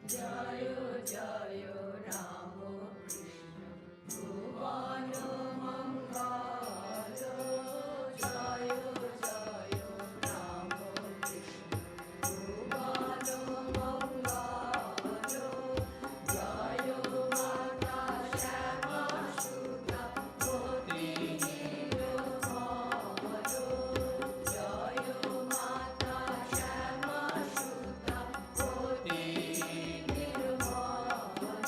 Jayo Jayo Ramakrishna Bhuvana Mangala Jayo Jayo Ramakrishna Bhuvana Mangala Jayo Mata Shama Shuddha Koti Nirmalo Jayo Mata Shama Shuddha Koti Nirmalo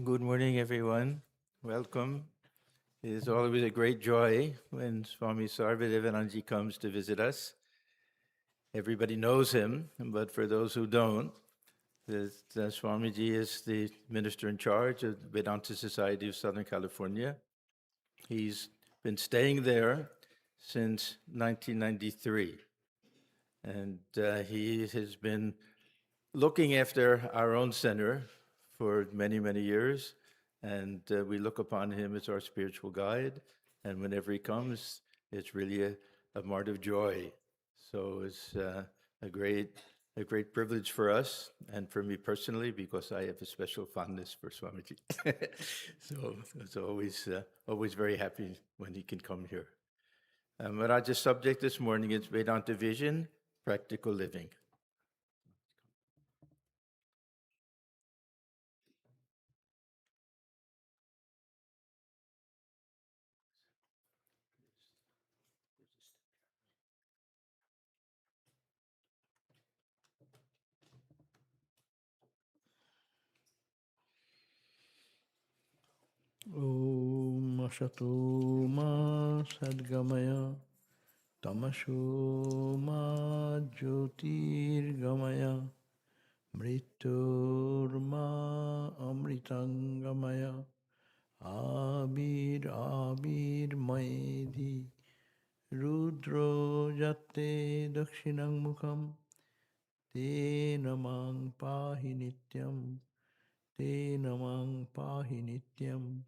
Good morning, everyone. Welcome. It is always a great joy when Swami Sarvadevananda comes to visit us. Everybody knows him, but for those who don't, Swamiji is the minister in charge of the Vedanta Society of Southern California. He's been staying there since 1993, and he has been looking after our own center for many, many years, and we look upon him as our spiritual guide. And whenever he comes, it's really a mart of joy. So it's a great privilege for us and for me personally, because I have a special fondness for Swamiji. So it's always very happy when he can come here. Maharaja's subject this morning is Vedanta Vision, Practical Living. Om Ashato Ma Sadgamaya Tamasho Ma Jyotirgamaya Mriturma Amritangamaya Abir Maedhi Rudro Jate Dakshinang Mukham Te Namang Pahi Nityam Te Namang Pahi Nityam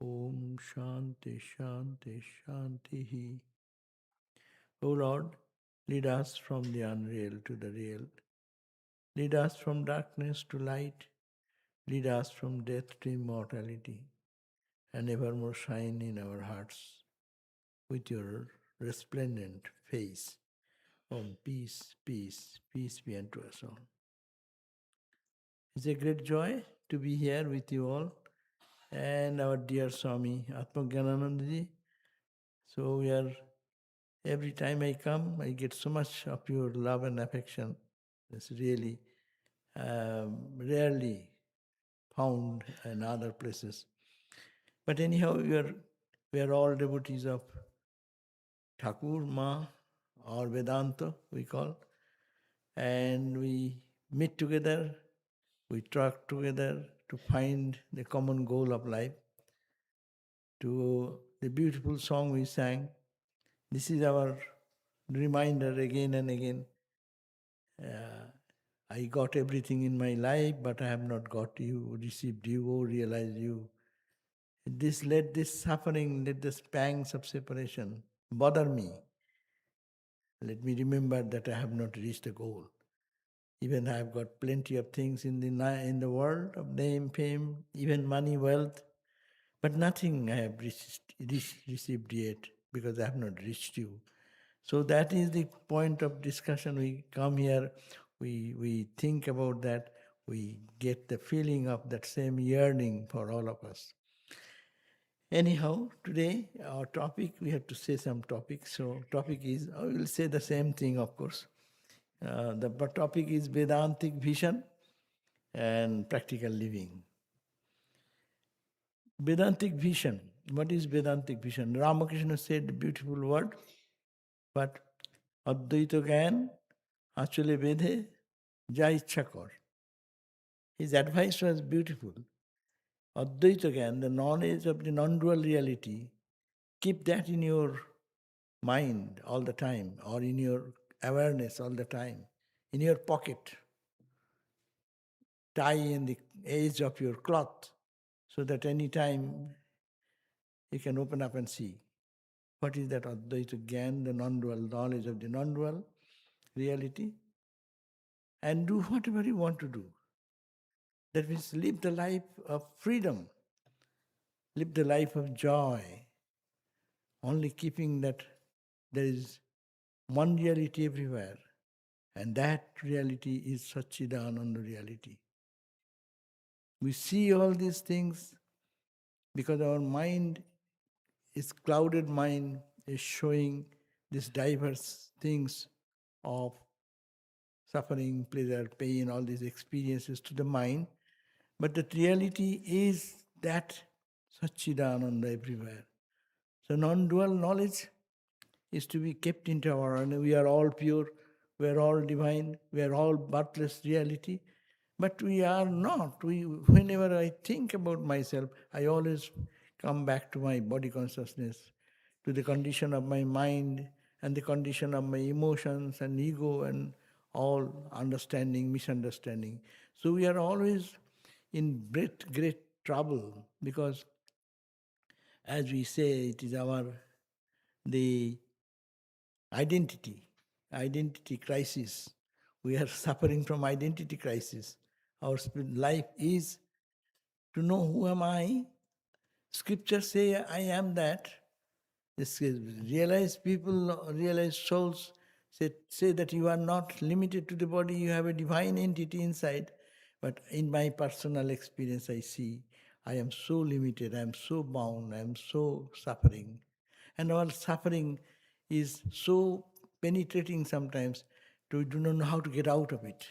Om Shanti Shanti Shanti. O Lord, lead us from the unreal to the real. Lead us from darkness to light. Lead us from death to immortality. And evermore shine in our hearts with your resplendent face. Om peace, peace, peace be unto us all. It's a great joy to be here with you all and our dear Swami Atmagyananandaji. So we are, every time I come, I get so much of your love and affection. It's really rarely found in other places. But anyhow, we are all devotees of Thakur, Ma, or Vedanta, we call. And we meet together, we talk together to find the common goal of life. To the beautiful song we sang, this is our reminder again and again. I got everything in my life, but I have not got you, received you, or realized you. Let this suffering, let this pangs of separation bother me. Let me remember that I have not reached a goal. Even I have got plenty of things in the world of name, fame, even money, wealth, but nothing I have received yet because I have not reached you. So that is the point of discussion. We come here, we think about that, we get the feeling of that same yearning for all of us. Anyhow, today our topic, we have to say some topics. So topic is, I will say the same thing, of course. The topic is Vedantic vision and practical living. Vedantic vision. What is Vedantic vision? Ramakrishna said a beautiful word, but Advaita Gyan Achale Vedhe Ja Ichha Kar. His advice was beautiful. Advaita Gyan, the knowledge of the non-dual reality, keep that in your mind all the time, or in your awareness all the time, in your pocket. Tie in the edge of your cloth so that any time you can open up and see. What is that Advaita Gyan, the non-dual knowledge of the non-dual reality? And do whatever you want to do. That means live the life of freedom, live the life of joy, only keeping that there is one reality everywhere, and that reality is Satchidananda reality. We see all these things because our mind is clouded mind is showing these diverse things of suffering, pleasure, pain, all these experiences to the mind. But the reality is that Satchidananda everywhere. So non-dual knowledge is to be kept into our, and we are all pure, we are all divine, we are all birthless reality. But we are not. Whenever I think about myself, I always come back to my body consciousness, to the condition of my mind and the condition of my emotions and ego and all understanding, misunderstanding. So we are always in great trouble because, as we say, it is our the identity crisis. We are suffering from identity crisis. Our life is to know who am I. Scriptures say I am that. Realized people, realized souls say that you are not limited to the body, you have a divine entity inside. But in my personal experience, I see I am so limited, I am so bound, I am so suffering. And our suffering is so penetrating sometimes to we do not know how to get out of it.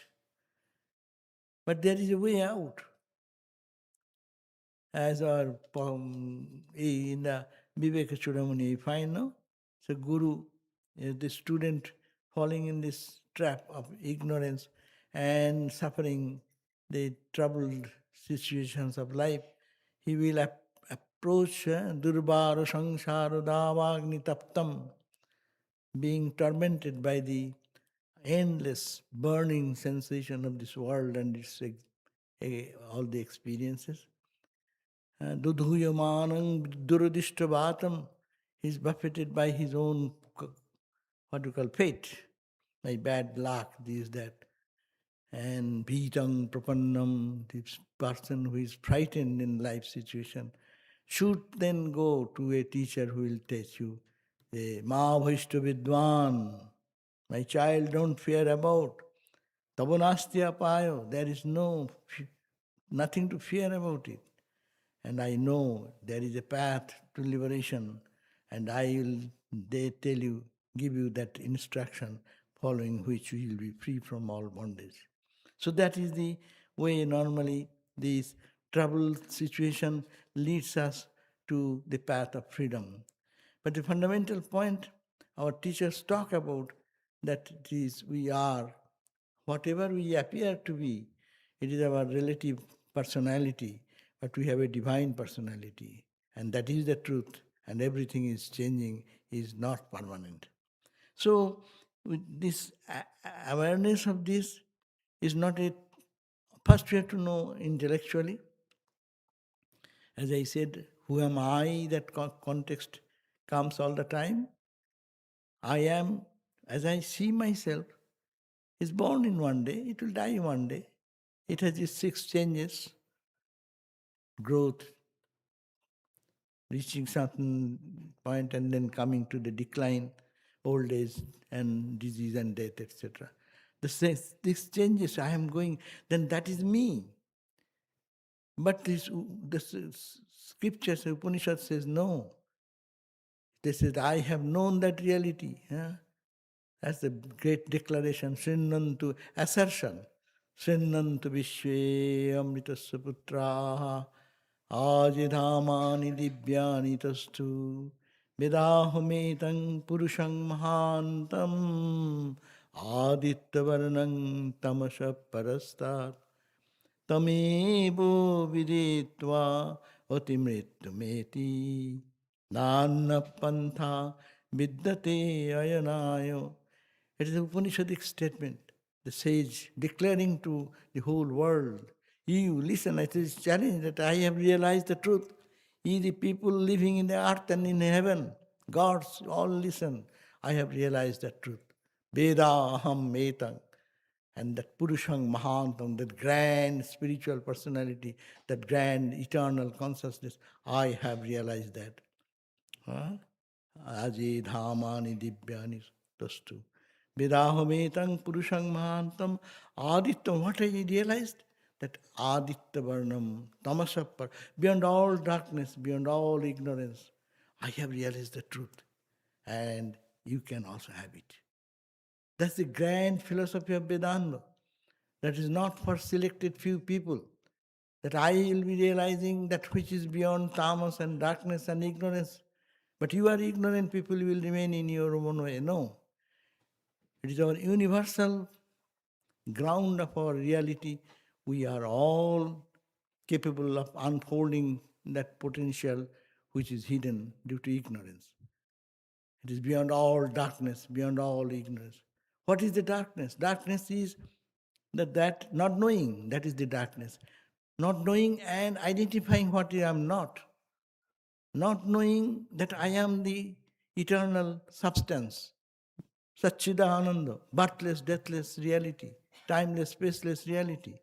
But there is a way out. As our in the Viveka Chudamani, you find, no? So Guru, the student falling in this trap of ignorance and suffering the troubled situations of life, he will approach Durbara Sangsara Davagni Taptam, being tormented by the endless burning sensation of this world and its all the experiences. Dudhuyamanam duradishtavatam, he's buffeted by his own, what do you call, fate, my bad luck, this, that. And bhitang prapannam, this person who is frightened in life situation, should then go to a teacher who will teach you, the ma bhaishta vidwan, my child, don't fear about. Tavanastya payo, there is nothing to fear about it. And I know there is a path to liberation, and I will, they tell you, give you that instruction, following which you will be free from all bondage. So that is the way normally this troubled situation leads us to the path of freedom. But the fundamental point our teachers talk about, that it is we are whatever we appear to be, it is our relative personality, but we have a divine personality. And that is the truth. And everything is changing, is not permanent. So, with this awareness of this is not a, first we have to know intellectually. As I said, who am I? That context comes all the time. I am, as I see myself, is born in one day, it will die one day. It has its 6 changes: growth, reaching certain point and then coming to the decline, old age and disease and death, etc. This changes, I am going, then that is me. But the scriptures, the Upanishad says no. They said, I have known that reality. That's the great declaration, Srinnantu, assertion. Srinnantu Vishwe Amritasya Putraha Ajidhamani Divyani Tastu Vedahumetang Purushang Mahantam Adittavarnang Tamasha Parastat Tamevo Viditva Otimritumeti Nana Pantha Vidyate Ayanayo. It is a Upanishadic statement, the sage declaring to the whole world, you listen, it is challenge that I have realized the truth. Ye the people living in the earth and in heaven, gods, all listen, I have realized the truth. Veda aham metang. And that Purushang Mahantam, that grand spiritual personality, that grand eternal consciousness, I have realized that. Aji dhamani divyani tastu. Vedahametang Purushang Mahantam Aditya. What I realized? That Aditya Varnam, Tamasapar, beyond all darkness, beyond all ignorance, I have realized the truth. And you can also have it. That's the grand philosophy of Vedanta. That is not for selected few people. that I will be realizing that which is beyond tamas and darkness and ignorance. But you are ignorant people, will remain in your own way. No. It is our universal ground of our reality. We are all capable of unfolding that potential which is hidden due to ignorance. It is beyond all darkness, beyond all ignorance. What is the darkness? Darkness is that not knowing, that is the darkness. Not knowing and identifying what I am not. Not knowing that I am the eternal substance, Satchidananda, birthless, deathless reality, timeless, spaceless reality.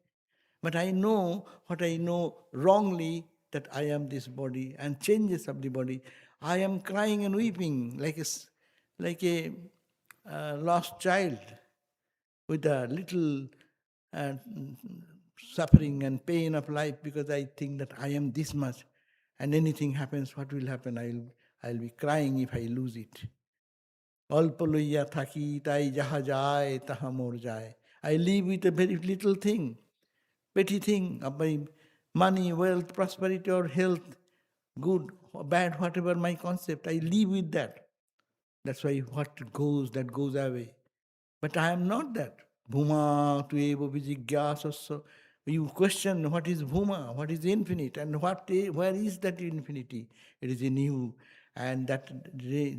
But I know what I know wrongly, that I am this body and changes of the body. I am crying and weeping like a lost child with a little uh, suffering and pain of life because I think that I am this much, and anything happens, what will happen? I'll be crying if I lose it. অল্প লইয়া থাকি তাই যাহা যায় তাহা মোর যায়. I live with a very little thing, petty thing of my money, wealth, prosperity or health, good or bad, whatever my concept, I live with that. That's why what goes, that goes away. But I am not that. Bhuma tu evo vijigyasasya. You question what is Bhuma, what is infinite, and where is that infinity? It is in you. And that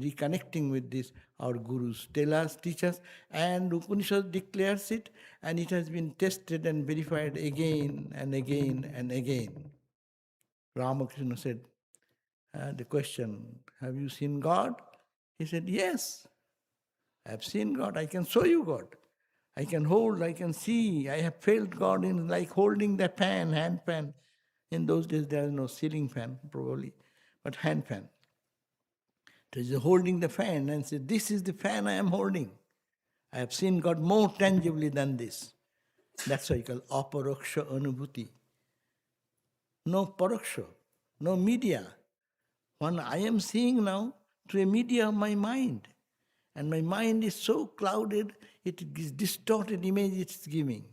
reconnecting with this, our gurus tell us, teach us, and Upanishad declares it, and it has been tested and verified again and again and again. Ramakrishna said, the question, have you seen God? He said, yes. I have seen God. I can show you God. I can hold, I can see. I have felt God in like holding that fan, hand fan. In those days, there is no ceiling fan, probably, but hand fan. It is holding the fan and say, this is the fan I am holding. I have seen God more tangibly than this. That's why I call aparaksha anubhuti. No paraksha, no media. One I am seeing now through a media of my mind. And my mind is so clouded, it is distorted image it's giving.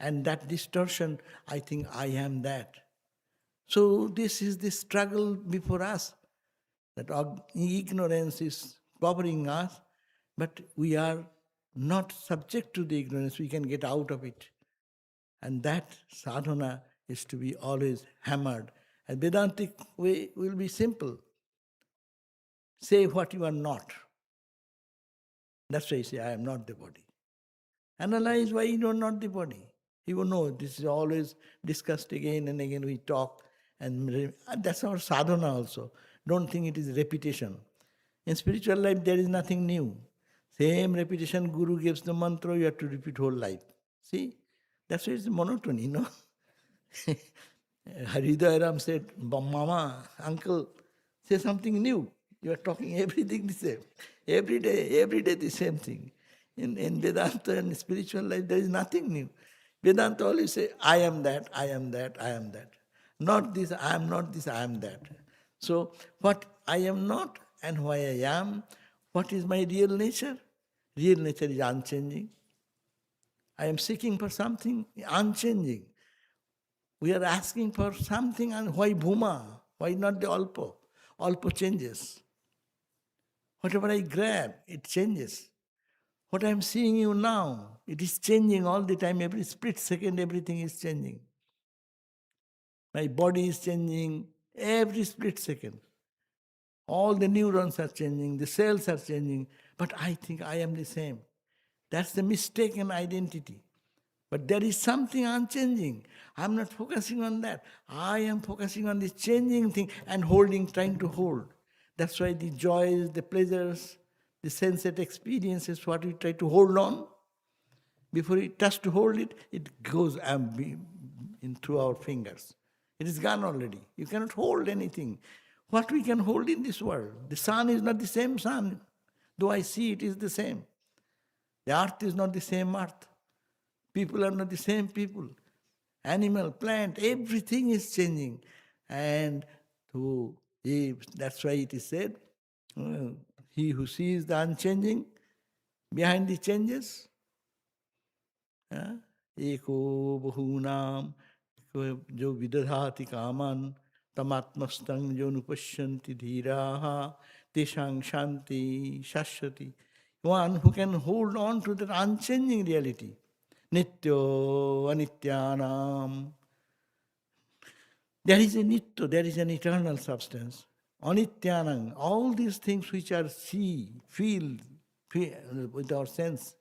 And that distortion, I think I am that. So this is the struggle before us, that ignorance is covering us, but we are not subject to the ignorance, we can get out of it. And that sadhana is to be always hammered. And Vedantic way will be simple. Say what you are not. That's why I say, I am not the body. Analyze why you are not the body. You will know this is always discussed again and again. We talk, and that's our sadhana also. Don't think it is repetition. In spiritual life, there is nothing new. Same repetition, Guru gives the mantra, you have to repeat whole life. See? That's why it's monotony, no? Haridayaram said, Mama, uncle, say something new. You are talking everything the same. Every day the same thing. In Vedanta and spiritual life, there is nothing new. Vedanta always say, I am that, I am that, I am that. Not this, I am not this, I am that. So, what I am not and why I am, what is my real nature? Real nature is unchanging. I am seeking for something unchanging. We are asking for something, and why Bhuma? Why not the Alpo? Alpo changes. Whatever I grab, it changes. What I am seeing you now, it is changing all the time. Every split second, everything is changing. My body is changing every split second. All the neurons are changing, the cells are changing, but I think I am the same. That's the mistaken identity. But there is something unchanging. I'm not focusing on that. I am focusing on this changing thing and holding, trying to hold. That's why the joys, the pleasures, the sensate experiences, what we try to hold on, before we touch to hold it, it goes in through our fingers. It is gone already. You cannot hold anything. What we can hold in this world? The sun is not the same sun. Though I see it is the same. The earth is not the same earth. People are not the same people. Animal, plant, everything is changing. And that's why it is said, he who sees the unchanging behind the changes, eko bahunam, jo vidadhati kaman tamatmastang jo nupashyanti dhiraha teshang shanti shashwati. One who can hold on to that unchanging reality. Nityo anityanam. There is a nitya, there is an eternal substance. Anityanam, all these things which are feel with our sense,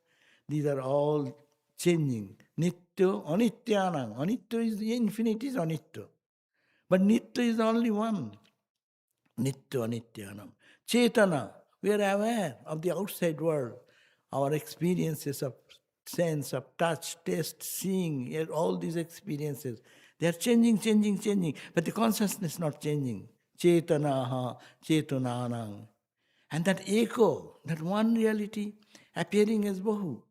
these are all changing. Nitya, anityanam. Anitya is the infinite is anitya. But nitya is only one. Nitya anityanam. Chetana, we are aware of the outside world, our experiences of sense, of touch, taste, seeing, all these experiences. They are changing, but the consciousness not changing. Chetanaha, chetananang. And that echo, that one reality appearing as Bahu,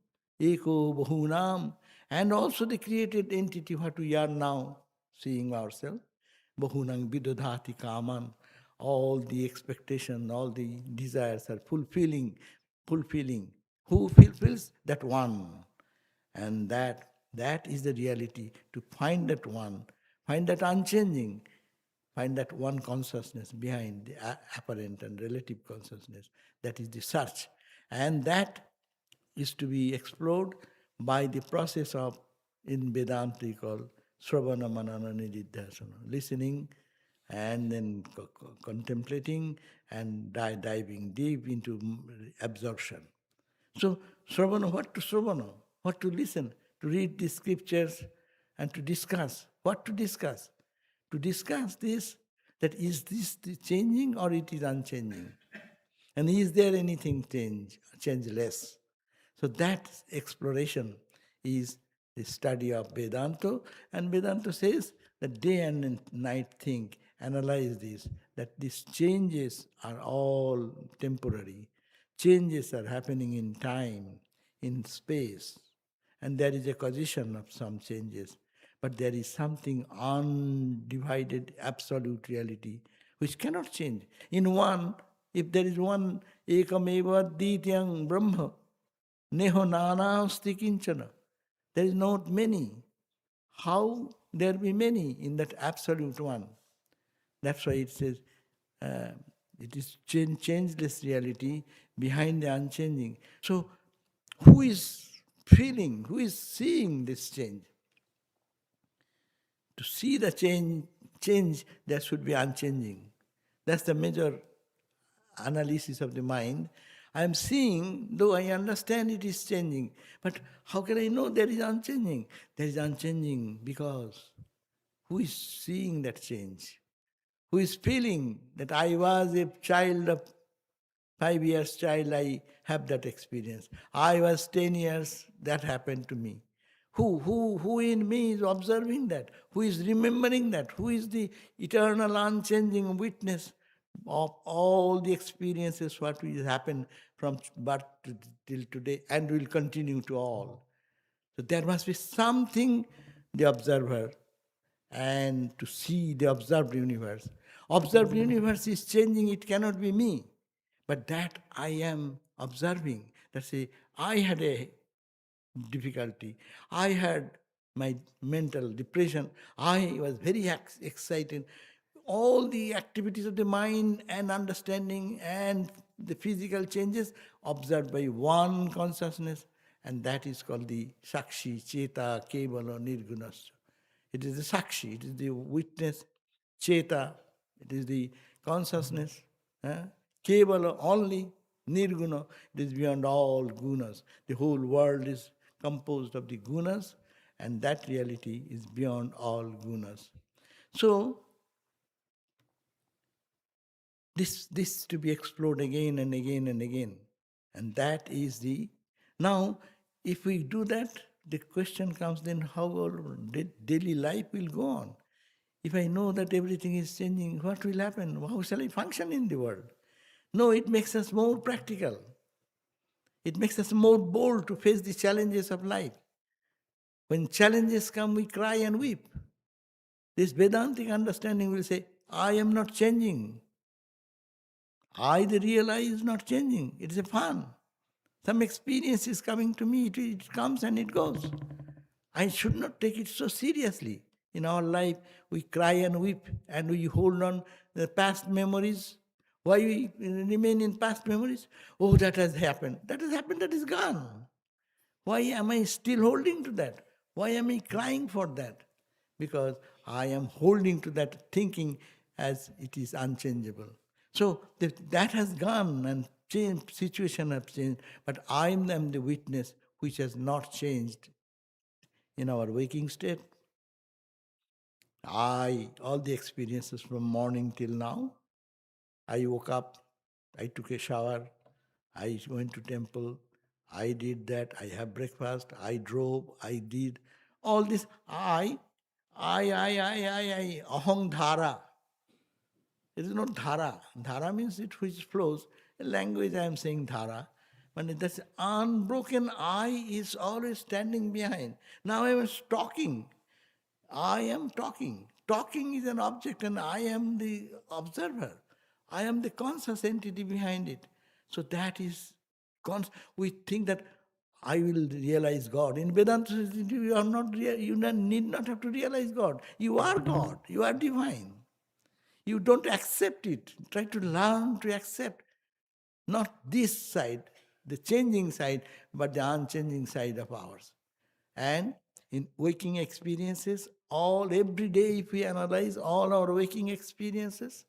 Eko, Bahunam, and also the created entity what we are now seeing ourselves, Bahunang Vidodhati Kaman, all the expectation, all the desires are fulfilling. Who fulfills? That one. And that is the reality, to find that one, find that unchanging, find that one consciousness behind the apparent and relative consciousness. That is the search. And that is to be explored by the process of, in Vedanta called Sravana Manana Nididhyasana, listening and then contemplating and diving deep into absorption. So, Sravana, what to Sravana? What to listen? To read the scriptures and to discuss. What to discuss? To discuss this, that is this the changing or it is unchanging? And is there anything changeless? So that exploration is the study of Vedanta, and Vedanta says that day and night think, analyze this, that these changes are all temporary. Changes are happening in time, in space, and there is a caution of some changes. But there is something undivided, absolute reality which cannot change. In one, if there is one, ekameva dityang brahma, neho nanasti kinchana. There is not many. How there be many in that absolute one? That's why it says it is changeless reality behind the unchanging. So who is feeling, who is seeing this change? To see the change, there should be unchanging. That's the major analysis of the mind. I am seeing, though I understand it is changing, but how can I know there is unchanging? There is unchanging because who is seeing that change? Who is feeling that I was a child of 5 years child, I have that experience. I was 10 years, that happened to me. Who in me is observing that? Who is remembering that? Who is the eternal unchanging witness of all the experiences what will happen from birth till today and will continue to all? So there must be something, the observer, and to see the observed universe. Observed universe is changing, it cannot be me. But that I am observing. That's I had a difficulty. I had my mental depression. I was very excited. All the activities of the mind and understanding and the physical changes observed by one consciousness, and that is called the Sakshi, Cheta, Kevala, Nirgunas. It is the Sakshi, it is the witness, Cheta, it is the consciousness, Kevala only, Nirguna, it is beyond all gunas. The whole world is composed of the gunas, and that reality is beyond all gunas. So, this to be explored again and again and again. And that is the... Now, if we do that, the question comes then how our daily life will go on. If I know that everything is changing, what will happen? How shall I function in the world? No, it makes us more practical. It makes us more bold to face the challenges of life. When challenges come, we cry and weep. This Vedantic understanding will say, I am not changing. I, the real I, is not changing. It is a fun. Some experience is coming to me. It comes and it goes. I should not take it so seriously. In our life, we cry and weep and we hold on the past memories. Why we remain in past memories? Oh, that has happened. That has happened, that is gone. Why am I still holding to that? Why am I crying for that? Because I am holding to that thinking as it is unchangeable. So that has gone and changed, situation has changed, but I am the witness which has not changed in our waking state. All the experiences from morning till now, I woke up, I took a shower, I went to temple, I did that, I have breakfast, I drove, I did all this. Ahang dhara. It is not dhara. Dhara means it which flows. In language I am saying dhara. But this unbroken I is always standing behind. Now I was talking. I am talking. Talking is an object and I am the observer. I am the conscious entity behind it. So that is, we think that I will realize God. In Vedanta, you are not, you need not have to realize God. You are God. You are divine. You don't accept it. Try to learn to accept not this side, the changing side, but the unchanging side of ours. And in waking experiences, every day, if we analyze all our waking experiences,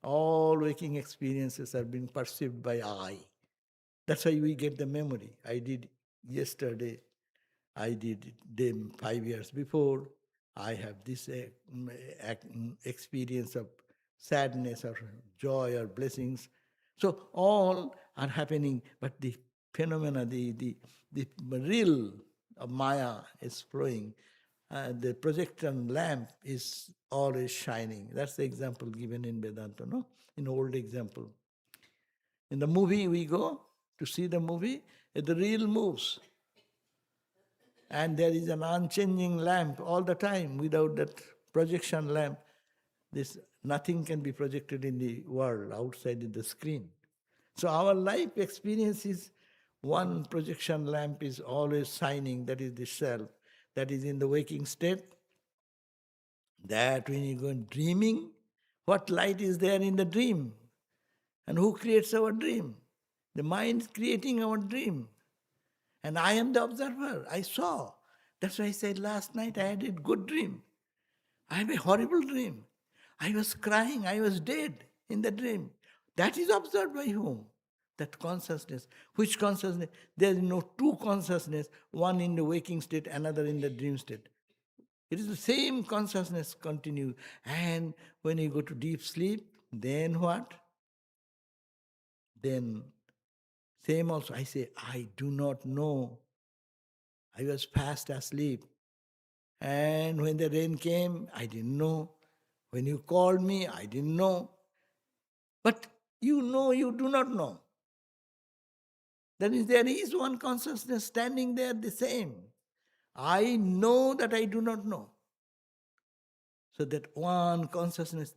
all waking experiences are being perceived by I. That's why we get the memory. I did yesterday, I did them 5 years before. I have this experience of sadness or joy or blessings. So all are happening, but the phenomena, the real of Maya is flowing. The projection lamp is always shining. That's the example given in Vedanta, no? In old example. In the movie we go to see the movie, the reel moves. And there is an unchanging lamp all the time. Without that projection lamp, nothing can be projected in the world outside in the screen. So our life experience is one projection lamp is always shining, that is the self, that is in the waking state. That when you go dreaming, what light is there in the dream? And who creates our dream? The mind is creating our dream. And I am the observer. I saw. That's why I said last night I had a good dream. I had a horrible dream. I was crying. I was dead in the dream. That is observed by whom? That consciousness. Which consciousness? There is no two consciousness, one in the waking state, another in the dream state. It is the same consciousness continue. And when you go to deep sleep, then what? Then same also. I say, I do not know. I was fast asleep. And when the rain came, I didn't know. When you called me, I didn't know. But you know you do not know. That means there is one consciousness standing there the same. I know that I do not know. So that one consciousness,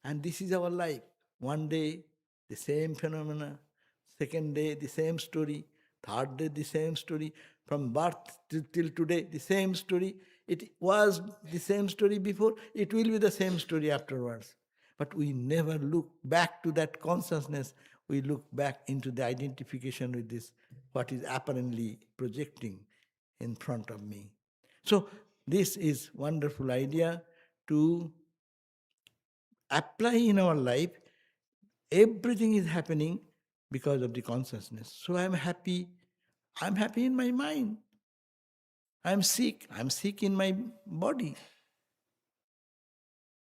and this is our life. One day, the same phenomena. Second day, the same story. Third day, the same story. From birth till today, the same story. It was the same story before. It will be the same story afterwards. But we never look back to that consciousness. We look back into the identification with this, what is apparently projecting in front of me. So this is wonderful idea to apply in our life. Everything is happening because of the consciousness. So I'm happy in my mind. I'm sick in my body.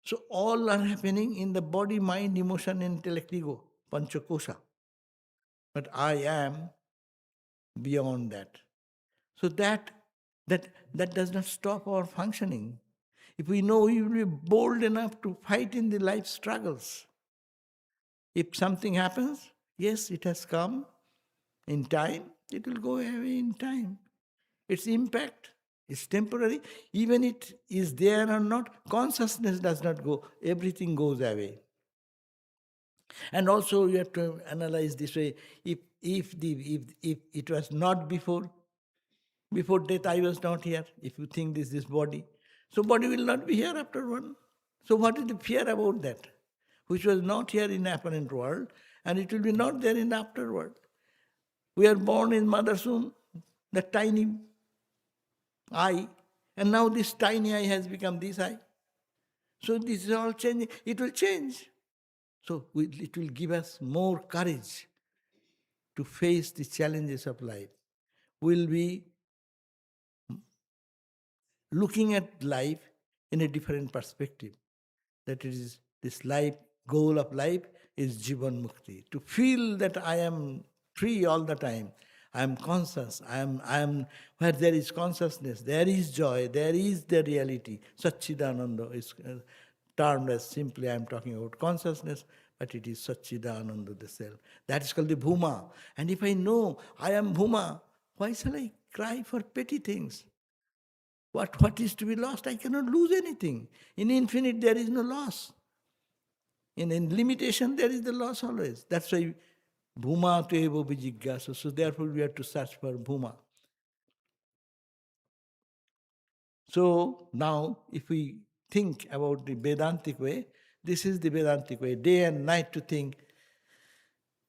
So all are happening in the body, mind, emotion, intellect, ego, panchakosha. But I am beyond that. So that does not stop our functioning. If we know, we will be bold enough to fight in the life struggles. If something happens, yes, it has come in time, it will go away in time. Its impact is temporary. Even it is there or not, consciousness does not go. Everything goes away. And also you have to analyze this way. If it was not before death I was not here, if you think this body, So body will not be here afterward. So what is the fear about that? Which was not here in apparent world, and it will be not there in afterward. We are born in mother's womb, the tiny eye, and now this tiny eye has become this eye. So this is all changing. It will change. So it will give us more courage to face the challenges of life. We'll be looking at life in a different perspective. That is, this life, goal of life is Jivan Mukti. To feel that I am free all the time. I am conscious. I am where there is consciousness, there is joy, there is the reality. Satchidananda is termed as simply I am talking about consciousness, but it is Satchidananda, the self. That is called the Bhuma. And if I know I am Bhuma, why shall I cry for petty things? What is to be lost? I cannot lose anything. In infinite, there is no loss. In limitation, there is the loss always. That's why Bhuma Tevo Vijigyasa. So therefore, we have to search for Bhuma. So now, if we think about the Vedantic way, this is the Vedantic way. Day and night to think,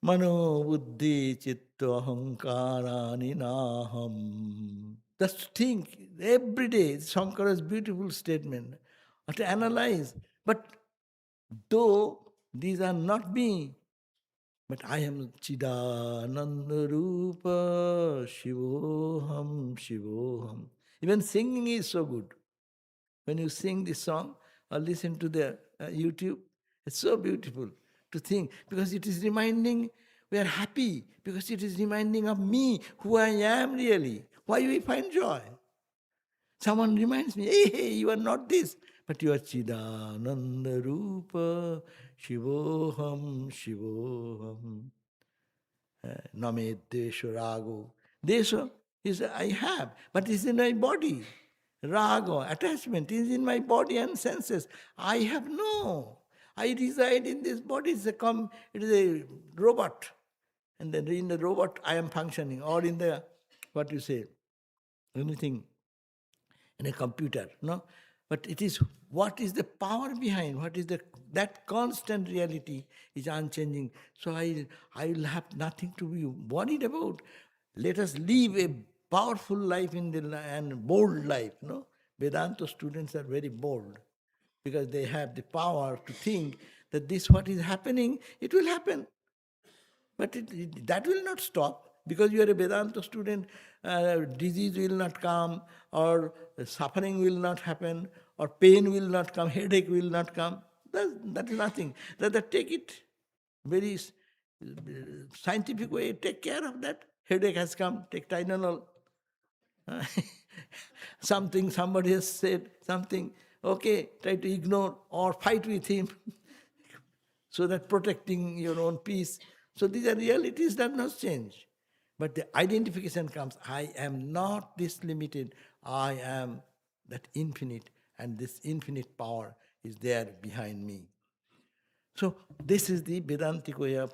Mano Buddhi Chitta Ahankarani Naham. Just to think every day. Shankara's beautiful statement. Or to analyze. But though these are not me, but I am Chidananda Rupa Shivoham Shivoham. Even singing is so good. When you sing this song or listen to the YouTube, it's so beautiful to think because it is reminding, we are happy because it is reminding of me, who I am really. Why we find joy? Someone reminds me, hey, you are not this, but you are Chidananda Rupa Shivoham Shivoham. Name Desha Rago. Desha is I have, but it's in my body. Raga, attachment, is in my body and senses. I have no. I reside in this body. It is a robot. And then in the robot I am functioning. Or in the, what you say, anything in a computer. No? But it is, what is the power behind? What is that constant reality is unchanging. So I will have nothing to be worried about. Let us live a powerful life and bold life. No? Vedanta students are very bold because they have the power to think that this what is happening, it will happen. But that will not stop. Because you are a Vedanta student, disease will not come, or suffering will not happen, or pain will not come, headache will not come. That is nothing. Rather take it very scientific way, take care of that. Headache has come, take Tylenol. Somebody has said something, okay, try to ignore or fight with him so that protecting your own peace. So these are realities that not change. But the identification comes, I am not this limited, I am that infinite, and this infinite power is there behind me. So this is the Vedantic way of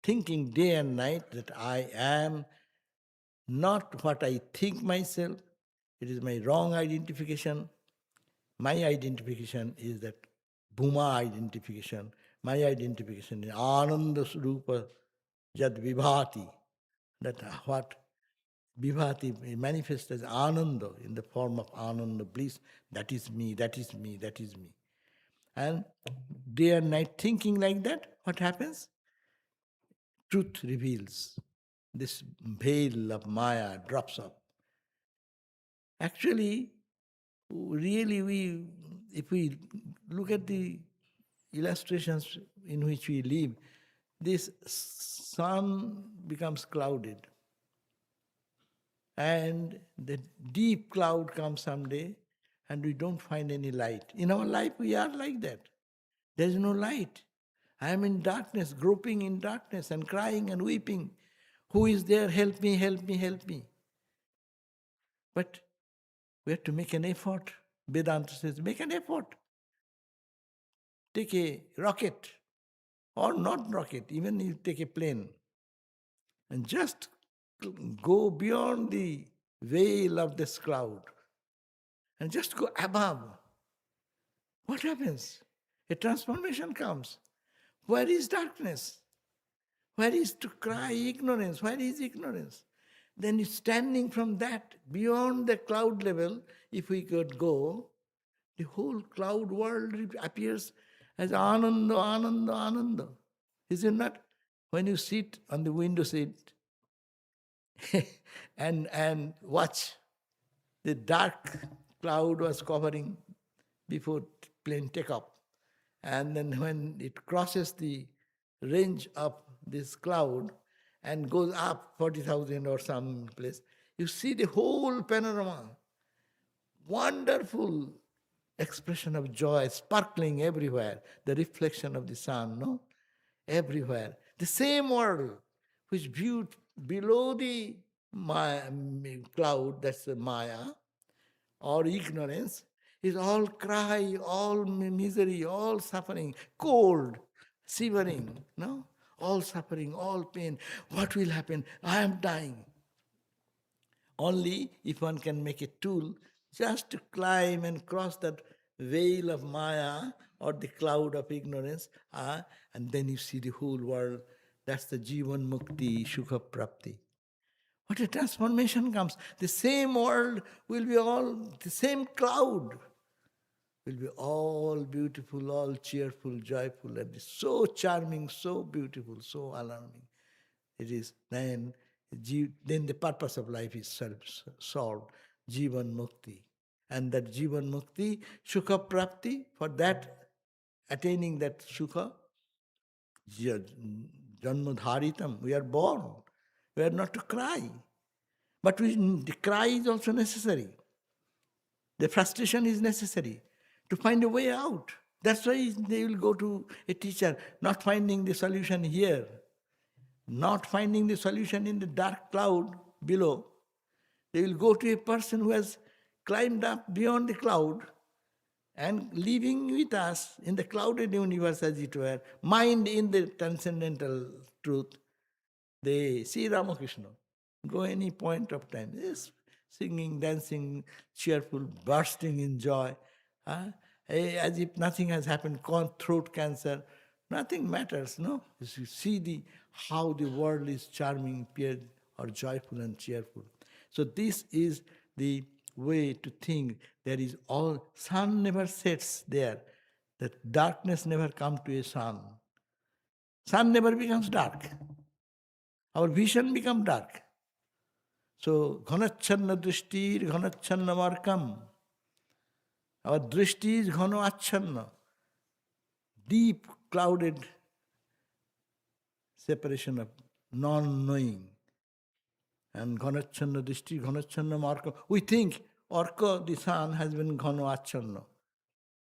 thinking day and night, that I am not what I think myself. It is my wrong identification. My identification is that Bhuma identification. My identification is Ananda Swarupa Jad Vibhati. That what Vibhati manifests as Ananda in the form of Ananda bliss. That is me, that is me, that is me. And day and night thinking like that, what happens? Truth reveals. This veil of Maya drops off. Actually, really, if we look at the illustrations in which we live, this sun becomes clouded. And the deep cloud comes someday, and we don't find any light. In our life, we are like that. There is no light. I am in darkness, groping in darkness and crying and weeping. Who is there? Help me, help me, help me. But we have to make an effort. Vedanta says, make an effort. Take a rocket, or not rocket, even you take a plane, and just go beyond the veil of this cloud and just go above. What happens? A transformation comes. Where is darkness? Where is to cry ignorance? Where is ignorance? Then standing from that, beyond the cloud level, if we could go, the whole cloud world appears as Ananda, Ananda, Ananda. Is it not? When you sit on the window seat and watch, the dark cloud was covering before plane takeoff. And then when it crosses the range of this cloud and goes up 40,000 or some place, you see the whole panorama. Wonderful expression of joy sparkling everywhere, the reflection of the sun, no? Everywhere. The same world which viewed below the cloud, that's the Maya, or ignorance, is all cry, all misery, all suffering, cold, shivering, no? All suffering, all pain. What will happen? I am dying. Only if one can make a tool just to climb and cross that veil of Maya or the cloud of ignorance, and then you see the whole world. That's the Jivan Mukti, Sukha Prapti. What a transformation comes. The same world will be all, the same cloud will be all beautiful, all cheerful, joyful, and so charming, so beautiful, so alarming. It is then the purpose of life is solved, Jivan Mukti. And that Jivan Mukti, Sukha Prapti, for that, attaining that Sukha, Janmadharitam, we are born. We are not to cry. But the cry is also necessary. The frustration is necessary to find a way out. That's why they will go to a teacher, not finding the solution here, not finding the solution in the dark cloud below. They will go to a person who has climbed up beyond the cloud and living with us in the clouded universe, as it were, mind in the transcendental truth. They see Ramakrishna, go any point of time, yes, singing, dancing, cheerful, bursting in joy, as if nothing has happened, throat cancer, nothing matters, no? You see how the world is charming, pure, or joyful and cheerful. So this is the way to think. There is all, sun never sets there. That darkness never comes to a sun. Sun never becomes dark. Our vision becomes dark. So, ghanachanna drishtir, ghanachanna markam. Our drishti is ghano achanna. Deep, clouded separation of non-knowing. And ghanachanna drishti, ghanachanna markam. We think Orka, the sun, has been ghano achanna.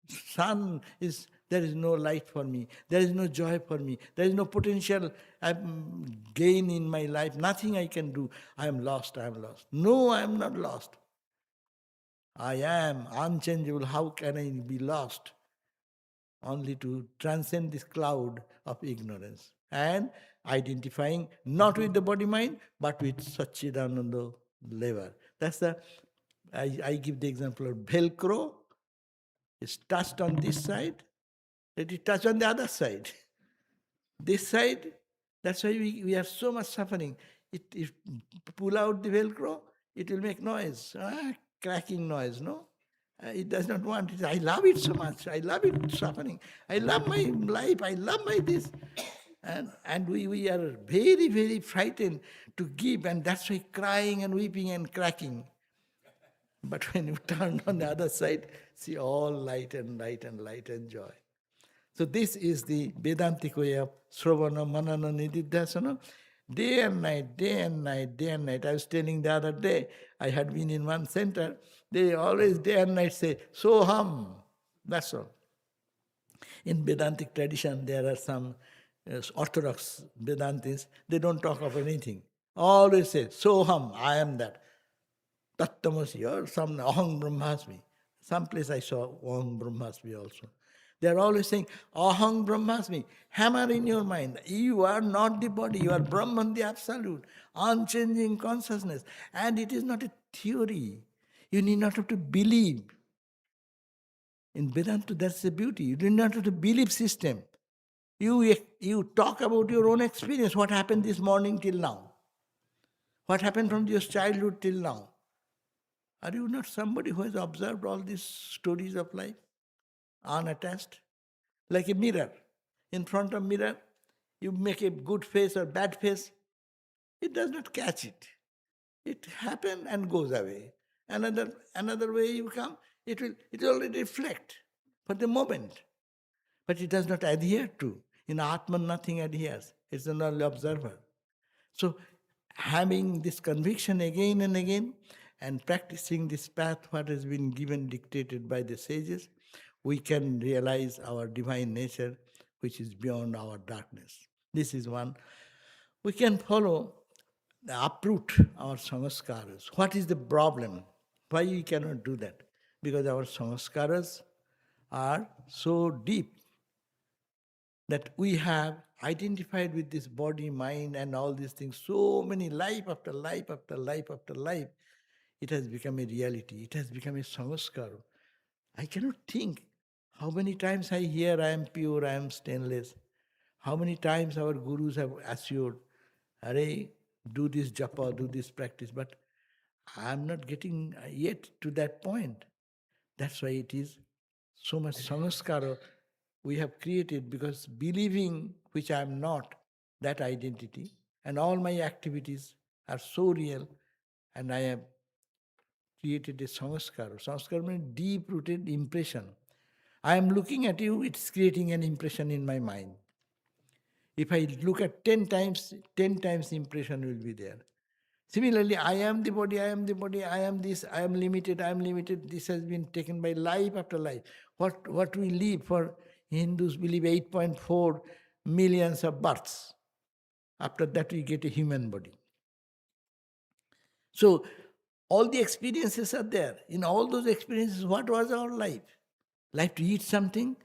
Sun is, there is no light for me, there is no joy for me, there is no potential gain in my life, nothing I can do. I am lost, I am lost. No, I am not lost. I am unchangeable. How can I be lost? Only to transcend this cloud of ignorance and identifying not with the body-mind, but with Satchidananda lever. That's I give the example of Velcro. It's touched on this side, let it touch on the other side. This side, that's why we have so much suffering. If pull out the Velcro, it will make noise, cracking noise, no? It does not want it. I love it so much. I love it suffering. I love my life. I love my this. And we are very, very frightened to give, and that's why crying and weeping and cracking. But when you turn on the other side, see all light and light and light and joy. So this is the Vedantic way of Sravana, Manana, Nididhyasana. Day and night, day and night, day and night. I was telling the other day, I had been in one center, they always day and night say, Soham. That's all. In Vedantic tradition, there are some orthodox Vedantists, they don't talk of anything. Always say, Soham, I am that. Tattamasi, or some Aham Brahmasmi. Some place I saw Aham Brahmasmi also. They are always saying, Aham Brahmasmi, hammer in your mind. You are not the body, you are Brahman, the absolute, unchanging consciousness. And it is not a theory. You need not have to believe. In Vedanta, that's the beauty. You do not have a belief system. You talk about your own experience, what happened this morning till now, what happened from your childhood till now. Are you not somebody who has observed all these stories of life, unattached? Like a mirror. In front of mirror, you make a good face or bad face, it does not catch it. It happens and goes away. Another way you come, it will already reflect for the moment. But it does not adhere to. In Atman, nothing adheres. It's an only observer. So, having this conviction again and again and practicing this path, what has been given, dictated by the sages, we can realize our divine nature, which is beyond our darkness. This is one. We can follow, uproot our sanskaras. What is the problem? Why we cannot do that? Because our sanskaras are so deep that we have identified with this body, mind, and all these things, so many life after life after life after life, it has become a reality. It has become a samskara. I cannot think how many times I hear I am pure, I am stainless. How many times our gurus have assured, Are, do this japa, do this practice, but I am not getting yet to that point. That's why it is so much samskara we have created, because believing which I am not, that identity, and all my activities are so real, and I have created a samskara. Samskara means deep rooted impression. I am looking at you, it's creating an impression in my mind. If I look at 10 times, 10 times impression will be there. Similarly, I am the body, I am the body, I am this, I am limited, I am limited. This has been taken by life after life. What we live for, Hindus believe 8.4 millions of births. After that, we get a human body. So, all the experiences are there. In all those experiences, what was our life? Life to eat something,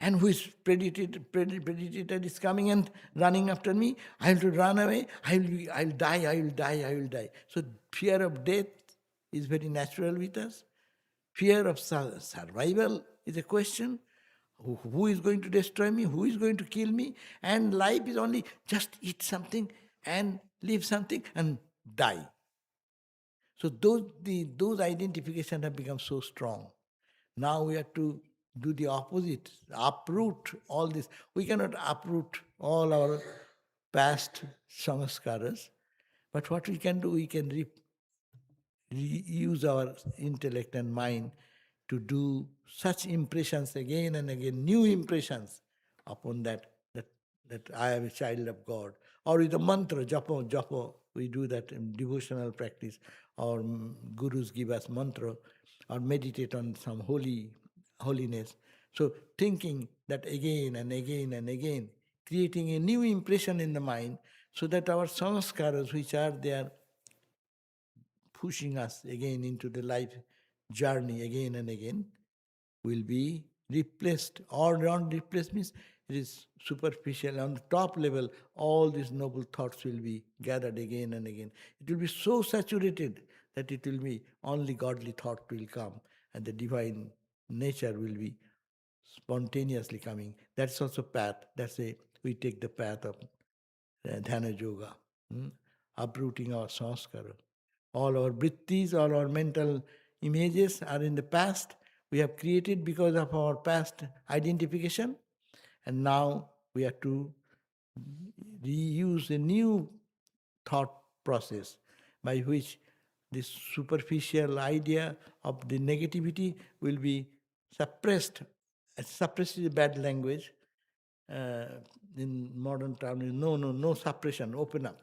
and who is predator is coming and running after me, I have to run away, I'll die. So fear of death is very natural with us. Fear of survival is a question. Who is going to destroy me? Who is going to kill me? And life is only just eat something and live something and die. So those identifications have become so strong. Now we have to do the opposite, uproot all this. We cannot uproot all our past samskaras, but what we can do, we can use our intellect and mind to do such impressions again and again, new impressions upon that I am a child of God. Or with the mantra, japa, we do that in devotional practice, or gurus give us mantra, or meditate on some holiness. So thinking that again and again and again, creating a new impression in the mind, so that our samskaras, which are there pushing us again into the life journey again and again, will be replaced. Or not replaced means it is superficial. On the top level, all these noble thoughts will be gathered again and again. It will be so saturated that it will be only godly thought will come, and the divine nature will be spontaneously coming. That's also path. That's a we take the path of dhyana yoga, uprooting our sanskara. All our vrittis, all our mental images are in the past. We have created because of our past identification, and now we have to reuse a new thought process by which this superficial idea of the negativity will be suppressed. Suppressed is a bad language. uh, in modern terms, no suppression, open up.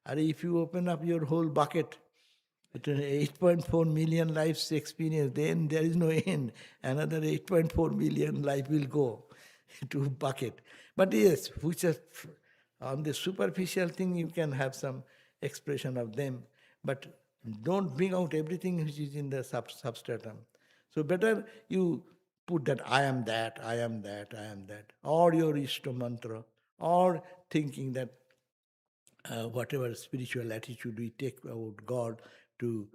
And if you open up your whole bucket, with an 8.4 million lives experience, then there is no end. Another 8.4 million life will go to bucket. But yes, which is on the superficial thing, you can have some expression of them, but don't bring out everything which is in the substratum. So better you put that I am that, I am that, I am that, or your Ishta mantra, or thinking that whatever spiritual attitude we take about God, to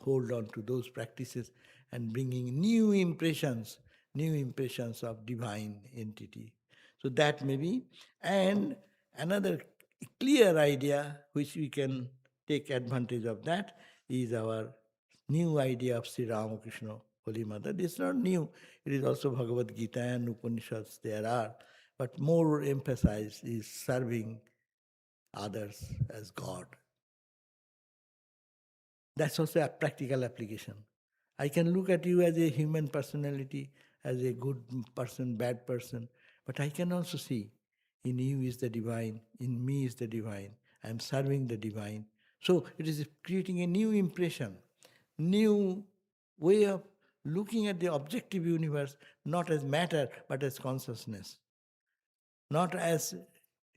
hold on to those practices and bringing new impressions new impressions of divine entity. So that may be. And another clear idea which we can take advantage of that is our new idea of Sri Ramakrishna, Holy Mother. This is not new. It is also Bhagavad Gita and Upanishads there are. But more emphasized is serving others as God. That's also a practical application. I can look at you as a human personality, as a good person, bad person, but I can also see in you is the divine, in me is the divine. I am serving the divine. So it is creating a new impression, new way of looking at the objective universe, not as matter, but as consciousness. Not as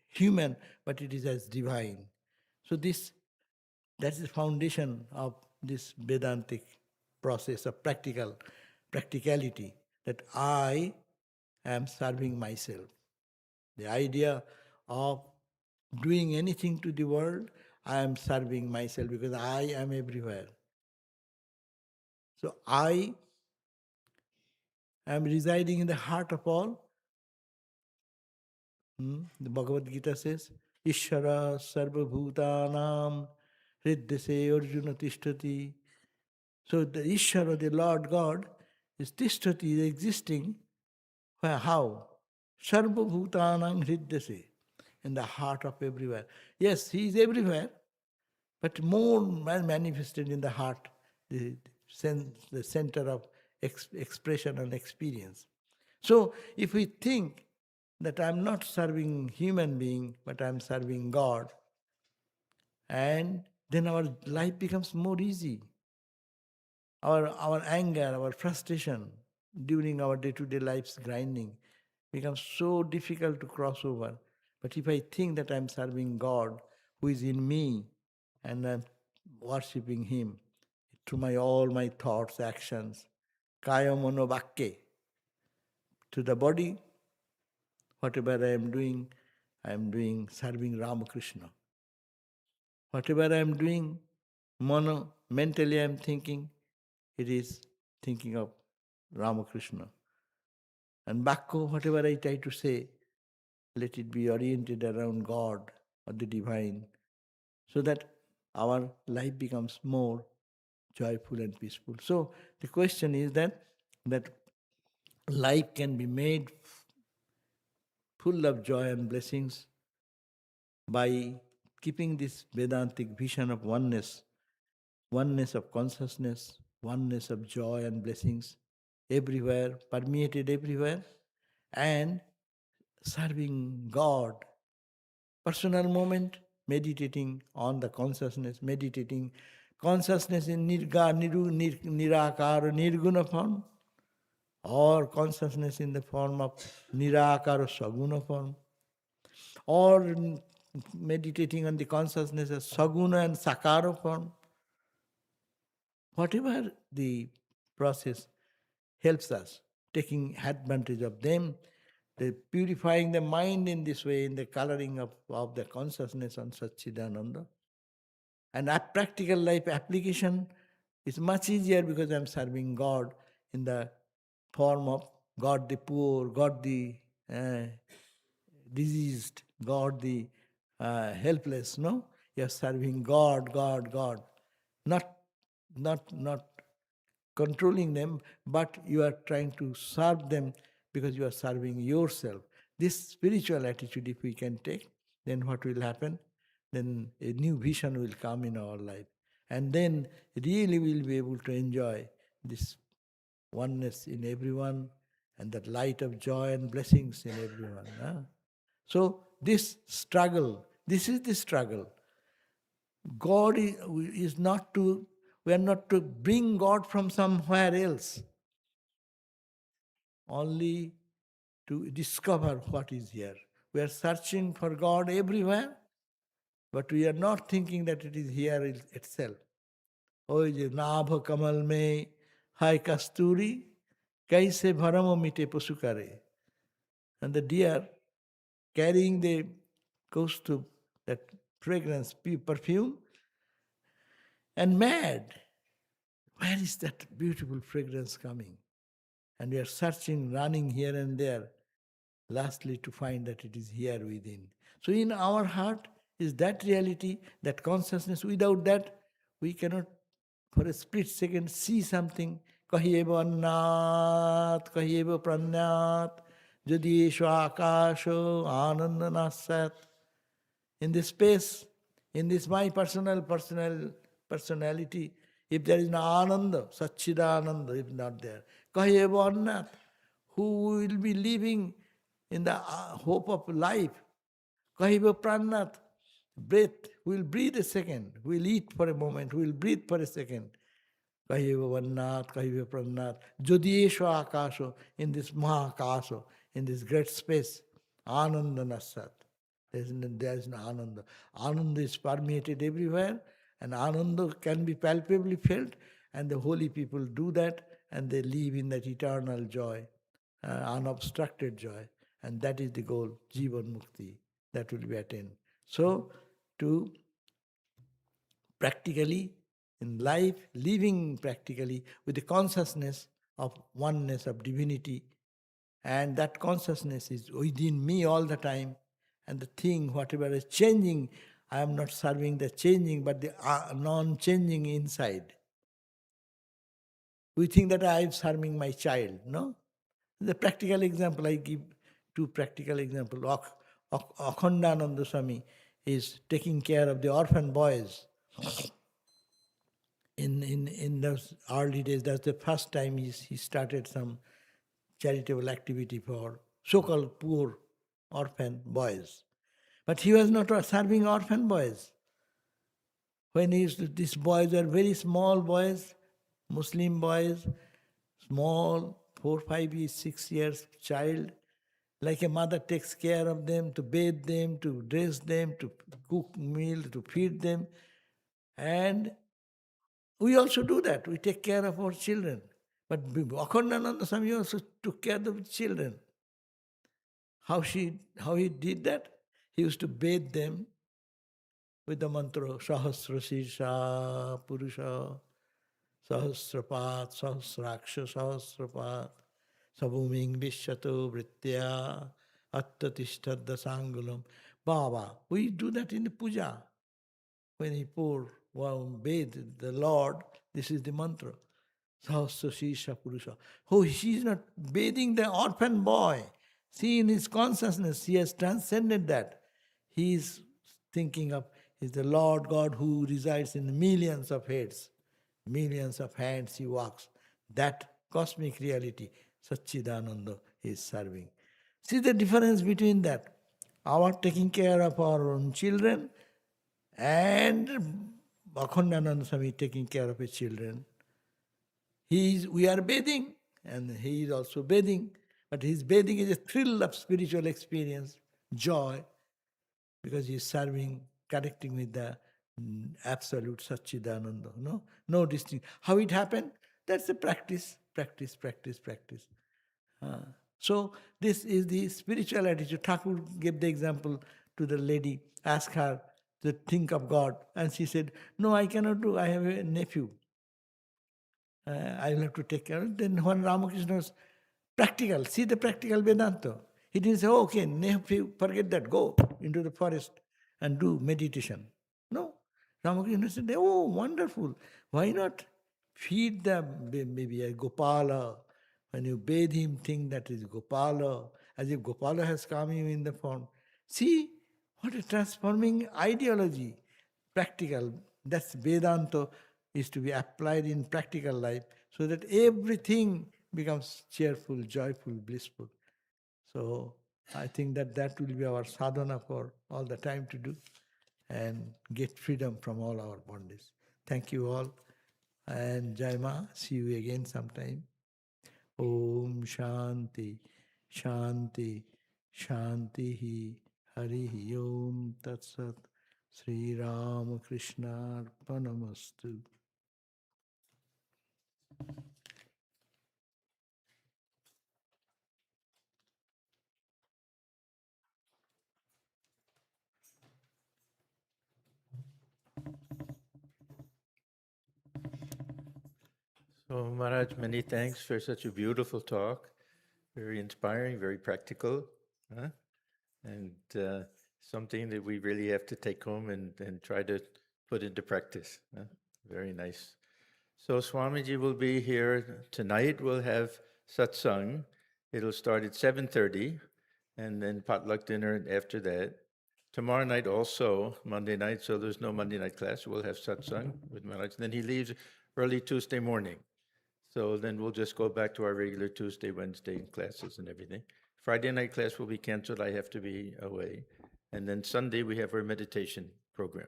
human, but it is as divine. So that's the foundation of this Vedantic process of practicality, that I am serving myself. The idea of doing anything to the world, I am serving myself because I am everywhere. So I am residing in the heart of all. The Bhagavad Gita says, Ishvara sarva bhutanam hriddhase arjuna tishtati. So the Ishvara, the Lord God, is tishtati, is existing. Where, how? Sarva bhutanam hriddhase, in the heart of everywhere. Yes, He is everywhere, but more manifested in the heart, the center of expression and experience. So if we think that I'm not serving human being, but I'm serving God, and then our life becomes more easy. Our anger, our frustration during our day-to-day life's grinding becomes so difficult to cross over. But if I think that I'm serving God who is in me and I'm worshipping Him through all my thoughts, actions, kaya mano vakke, to the body, whatever I am doing serving Ramakrishna. Whatever I am doing, mentally I am thinking, it is thinking of Ramakrishna. And Bhakko, whatever I try to say, let it be oriented around God or the divine, so that our life becomes more joyful and peaceful. So the question is that life can be made full of joy and blessings by keeping this Vedantic vision of oneness of consciousness, oneness of joy and blessings everywhere, permeated everywhere, and serving God. Personal moment, meditating on the consciousness, meditating consciousness in Nirakara, Nirguna form, or consciousness in the form of Nirakara, Saguna form, or meditating on the consciousness as Saguna and Sakara form. Whatever the process helps us, taking advantage of them, the purifying the mind in this way, in the coloring of the consciousness on Satchidananda. And a practical life application is much easier because I'm serving God in the form of God the poor, God the diseased, God the helpless. No, you're serving God, God, God, not controlling them, but you are trying to serve them because you are serving yourself. This spiritual attitude, if we can take, then what will happen? Then a new vision will come in our life. And then really we'll be able to enjoy this oneness in everyone and that light of joy and blessings in everyone. So this struggle, this is the struggle. God is not to, we are not to bring God from somewhere else, only to discover what is here. We are searching for God everywhere, but we are not thinking that it is here itself. Oh, je nabha kamal mein hai kasturi, kaise bharamo mite pasukare. And the deer carrying the kaustubh, that fragrance, perfume, and mad. Where is that beautiful fragrance coming? And we are searching, running here and there, lastly to find that it is here within. So in our heart is that reality, that consciousness. Without that, we cannot for a split second see something. Kahyeva annat, kahyeva pranyat, jadi esha akasho anandanasat. In this space, in this my personality, if there is no ananda, satchidananda, if not there, kahyeva annat, who will be living in the hope of life, kahiva pranat, breath, we'll breathe a second, we'll eat for a moment, we'll breathe for a second. Kahiva vannat, kahiva pranat, jodiyesha akasho, in this mahakasho, in this great space, ananda nasat. There is no ananda. Ananda is permeated everywhere, and ananda can be palpably felt, and the holy people do that, and they live in that eternal joy, unobstructed joy, and that is the goal, Jivan Mukti, that will be attained. So, to practically, in life, living practically with the consciousness of oneness, of divinity, and that consciousness is within me all the time, and the thing, whatever is changing, I am not serving the changing, but the non-changing inside. We think that I am serving my child, no? The practical example, I give two practical examples. Akhandananda Swami is taking care of the orphan boys. In those early days, that's the first time he started some charitable activity for so-called poor orphan boys. But he was not serving orphan boys. When these boys are very small boys, Muslim boys, small, 4, 5, 6 years child, like a mother takes care of them, to bathe them, to dress them, to cook meal, to feed them. And we also do that. We take care of our children. But Akhandananda Swami also took care of the children. How he did that? He used to bathe them with the mantra Sahasra Sirsha Purusha Sahasrapat Sahasraksha Sahasrapat Sabuming Vishyato Vritya Attatishthadda Sangulam. Baba, we do that in the puja. When he bathe the Lord, this is the mantra. Sahasra Sirsha Purusha. Oh, she is not bathing the orphan boy. See, in his consciousness, he has transcended that. He is thinking of is the Lord God who resides in millions of heads, millions of hands he walks. That cosmic reality, Satchidananda, is serving. See the difference between that. Our taking care of our own children and Akhandananda Swami taking care of his children. We are bathing and he is also bathing. But his bathing is a thrill of spiritual experience, joy, because he is serving, connecting with the absolute Satchidananda. No distinction. How it happened? That's a practice. So this is the spiritual attitude. Thakur gave the example to the lady, asked her to think of God. And she said, no, I cannot do. I have a nephew. I will have to take care of it. Then when Ramakrishna was practical, see the practical Vedanta. He didn't say, oh, okay, nephew, forget that, go into the forest and do meditation. No. Ramakrishna said, oh, wonderful. Why not feed them maybe a Gopala? When you bathe him, think that is Gopala, as if Gopala has come you in the form. See, what a transforming ideology. Practical. That's Vedanta is to be applied in practical life so that everything becomes cheerful, joyful, blissful. So I think that will be our sadhana for all the time to do and get freedom from all our bondage. Thank you all. And Jai Ma, see you again sometime. Om Shanti, Shanti, Shanti, Hari Om Tat Sat, Sri Ramakrishna Arpanamastu. So Oh, Maharaj, many thanks for such a beautiful talk. Very inspiring, very practical, huh? And something that we really have to take home and try to put into practice. Huh? Very nice. So Swamiji will be here tonight. We'll have satsang. It'll start at 7:30, and then potluck dinner after that. Tomorrow night also, Monday night, so there's no Monday night class. We'll have satsang with Maharaj. Then he leaves early Tuesday morning. So then we'll just go back to our regular Tuesday, Wednesday classes and everything. Friday night class will be canceled. I have to be away. And then Sunday, we have our meditation program.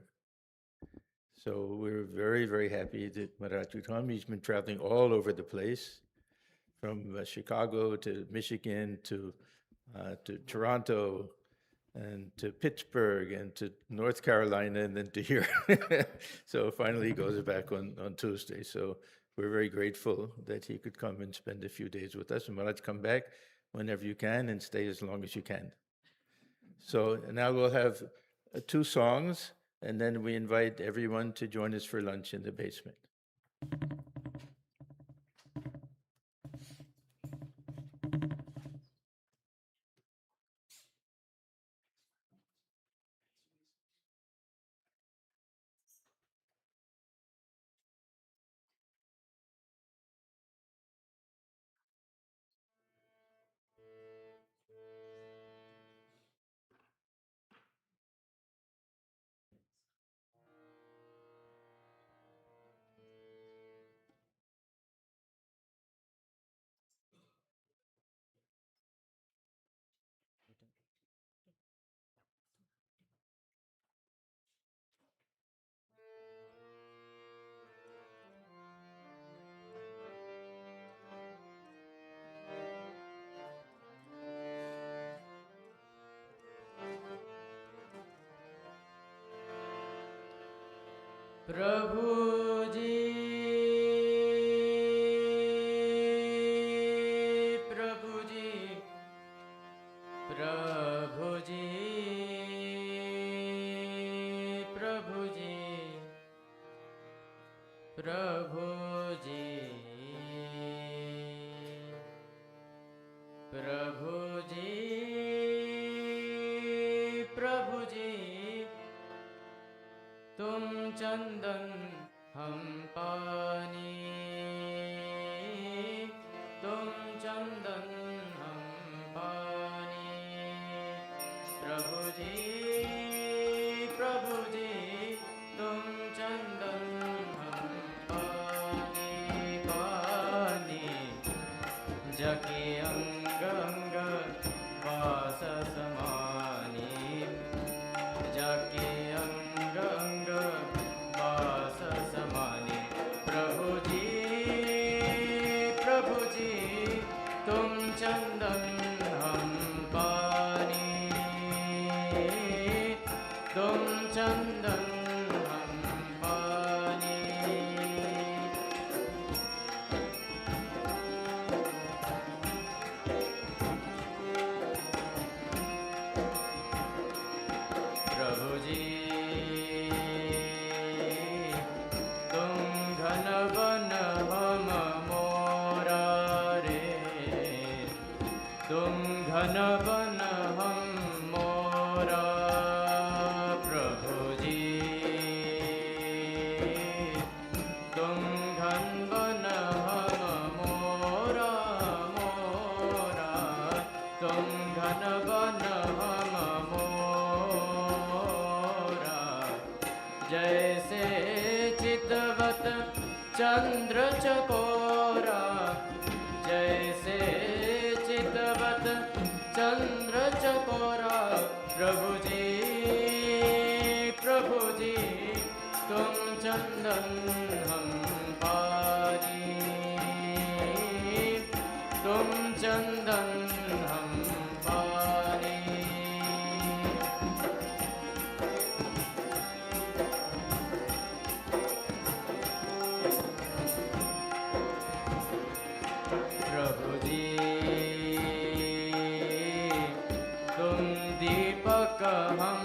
So we're very, very happy that Maharaj would come. He's been traveling all over the place, from Chicago to Michigan to Toronto and to Pittsburgh and to North Carolina and then to here. So finally he goes back on Tuesday. So we're very grateful that he could come and spend a few days with us. And Maharaj, come back whenever you can and stay as long as you can. So now we'll have 2 songs, and then we invite everyone to join us for lunch in the basement. प्रभु जी प्रभु जी प्रभु जी प्रभु जी प्रभु जी प्रभु जी प्रभु जी तुम चंदन हम पानी तुम चंदन हम पानी प्रभु जी तुम चंदन हम पानी पानी जके अंग अंग वास समानी जके अंग अंग वास समानी प्रभु जी तुम चंदन हम पानी तुम चंदन हम पानी प्रभु जी तुम घन वन हम मोरा रे तुम घन वन हम मोरा प्रभु जी तुम घन वन हम मोरा मोरा तुम घन वन हम मोरा जैसे चितवत चंद्र चकोरा जैसे चितवत चंद्र चकोरा प्रभु जी तुम चंदन हम पानी तुम चंदन हम पानी प्रभु जी तुम दीपक हम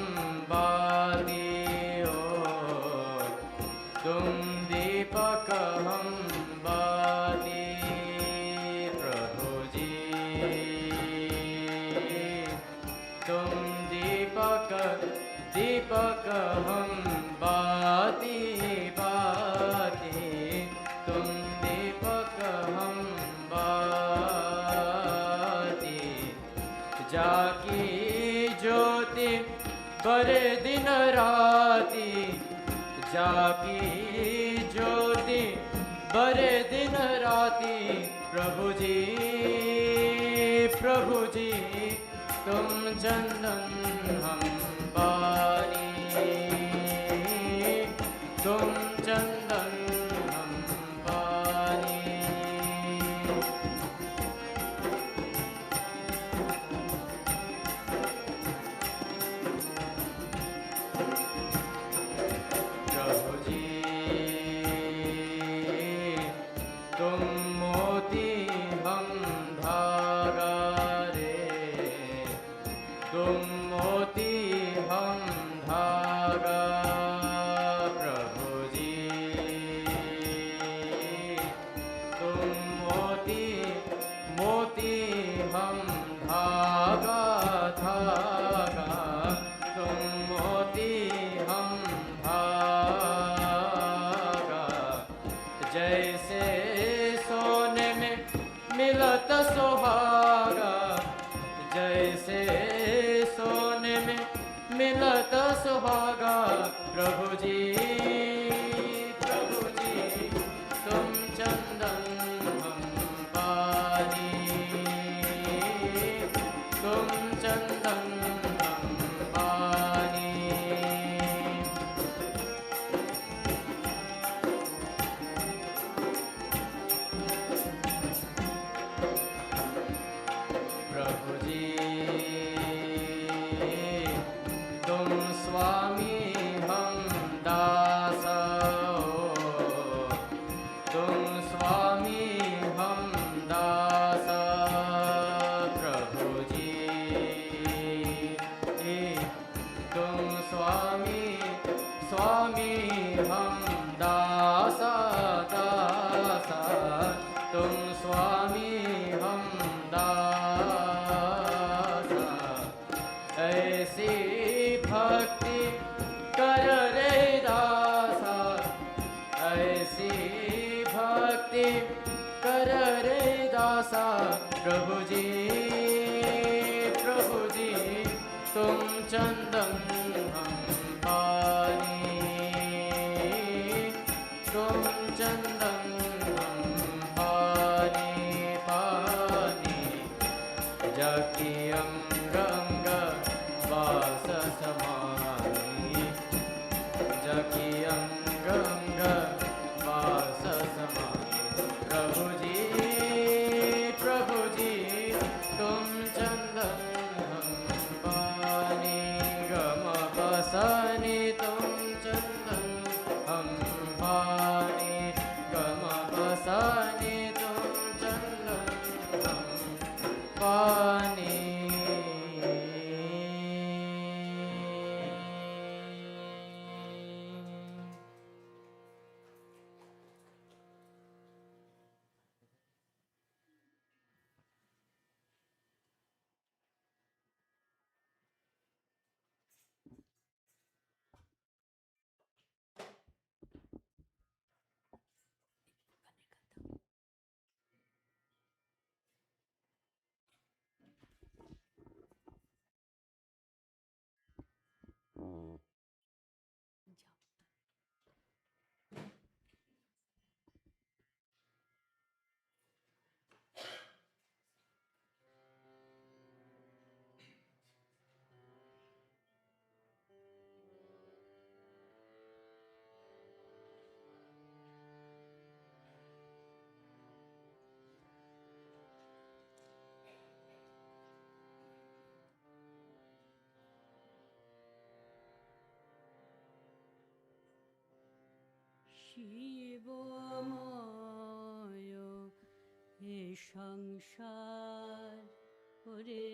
बाती हो तुम दीपक हम बाती दीपक हम बाती बाती, तुम दीपक हम बाती। जाकी ज्योति बरे दिन राती, जाकी ज्योति बरे दिन राती। प्रभु जी तुम चंदन हम पानी, तुम चंदन हम पानी। प्रभु जी तुम मोती हम धागा रे, तुम मोती हम धागा। प्रभु जी तुम मोती हम धागा धागा, तुम मोती हम धागा। जैसे सोने में मिलत सुहागा, जैसे सोने में मिलत सुहागा। प्रभु जी तुम चंदन हम पानी, तुम चंदन हम पानी। प्रभु जी तुम स्वामी हम दासा, तुम स्वामी हम दासा। प्रभु जी तुम स्वामी हम दासा दासा, तुम स्वामी हम दासा। ऐसी भक्ति कर रे दासा, ऐसी भक्ति कर रे दासा। प्रभु जी तुम चंदन हम पानी, तुम चंदन हम पानी पानी। जाकी अंग अंग वास समानी, जाकी अंग अंग वास समानी। प्रभु जी तुम चंदन हम पानी, गम बसनी तुम चंदन हम पानी, गम बसनी तुम चंदन हम पानी। শিবময় এ সংসার ওরে